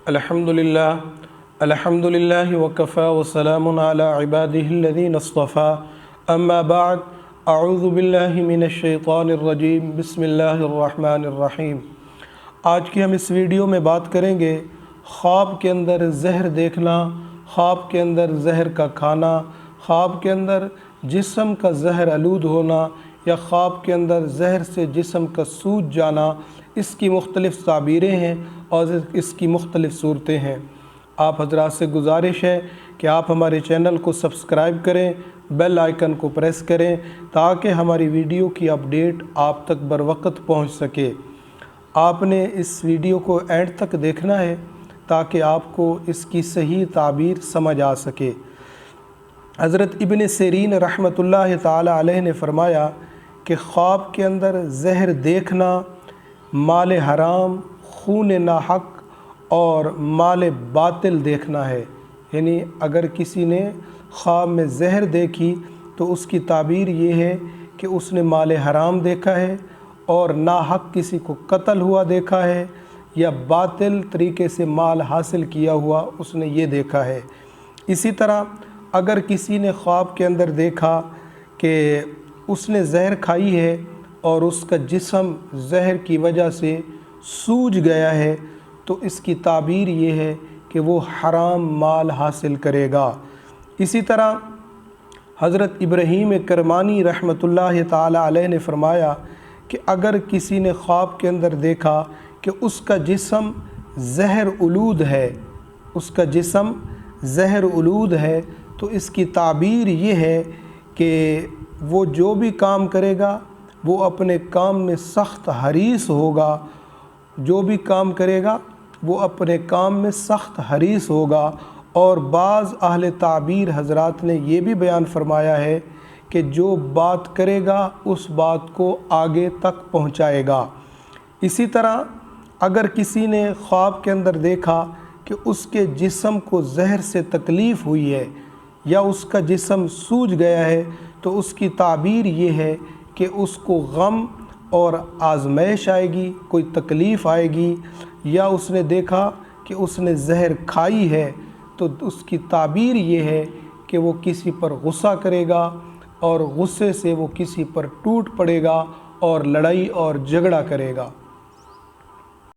अल्हम्दुलिल्लाह वकफ़ा वसलामुन अला इबादिहिल्लज़ीना इस्तफ़ा अम्मा बाद अऊज़ु बिल्लाहि मिनश्शैतानिर्रजीम बिस्मिल्लाहिर्रहमानिर्रहीम। आज की हम इस वीडियो में बात करेंगे ख्वाब के अंदर जहर देखना, ख्वाब के अंदर जहर का खाना, ख्वाब के अंदर जिस्म का जहर आलूद होना या ख्वाब के अंदर जहर से जिस्म का सूज जाना। इसकी मुख्तलिफ़ ताबीरें हैं और इसकी मुख्तलिफ़ सूरतें हैं। आप हजरात से गुजारिश है कि आप हमारे चैनल को सब्सक्राइब करें, बेल आइकन को प्रेस करें ताकि हमारी वीडियो की अपडेट आप तक बर वक्त पहुँच सके। आपने इस वीडियो को एंड तक देखना है ताकि आपको इसकी सही ताबीर समझ आ सके। हज़रत इब्न सिरीन रहमतुल्लाह ताला अलैह ने फरमाया कि ख्वाब के अंदर जहर देखना माल हराम, खून नाहक और माल बातिल देखना है। यानी अगर किसी ने ख्वाब में जहर देखी तो उसकी ताबीर ये है कि उसने माल हराम देखा है और नाहक किसी को कत्ल हुआ देखा है या बातिल तरीके से माल हासिल किया हुआ उसने ये देखा है। इसी तरह अगर किसी ने ख्वाब के अंदर देखा कि उसने जहर खाई है और उसका जिस्म जहर की वजह से सूज गया है तो इसकी ताबीर ये है कि वो हराम माल हासिल करेगा। इसी तरह हज़रत इब्राहीम करमानी रहमतुल्लाह ताला अलैह ने फरमाया कि अगर किसी ने ख्वाब के अंदर देखा कि उसका जिस्म जहर उलूद है, उसका जिस्म जहर उलूद है तो इसकी ताबीर ये है कि वो जो भी काम करेगा वो अपने काम में सख्त हरीस होगा, जो भी काम करेगा वो अपने काम में सख्त हरीस होगा। और बाज़ अहले ताबीर हज़रात ने ये भी बयान फरमाया है कि जो बात करेगा उस बात को आगे तक पहुँचाएगा। इसी तरह अगर किसी ने ख्वाब के अंदर देखा कि उसके जिस्म को जहर से तकलीफ़ हुई है या उसका जिस्म सूज गया है तो उसकी ताबीर ये है कि उसको गम और आजमाइश आएगी, कोई तकलीफ़ आएगी। या उसने देखा कि उसने जहर खाई है तो उसकी ताबीर ये है कि वो किसी पर गुस्सा करेगा और गुस्से से वो किसी पर टूट पड़ेगा और लड़ाई और झगड़ा करेगा।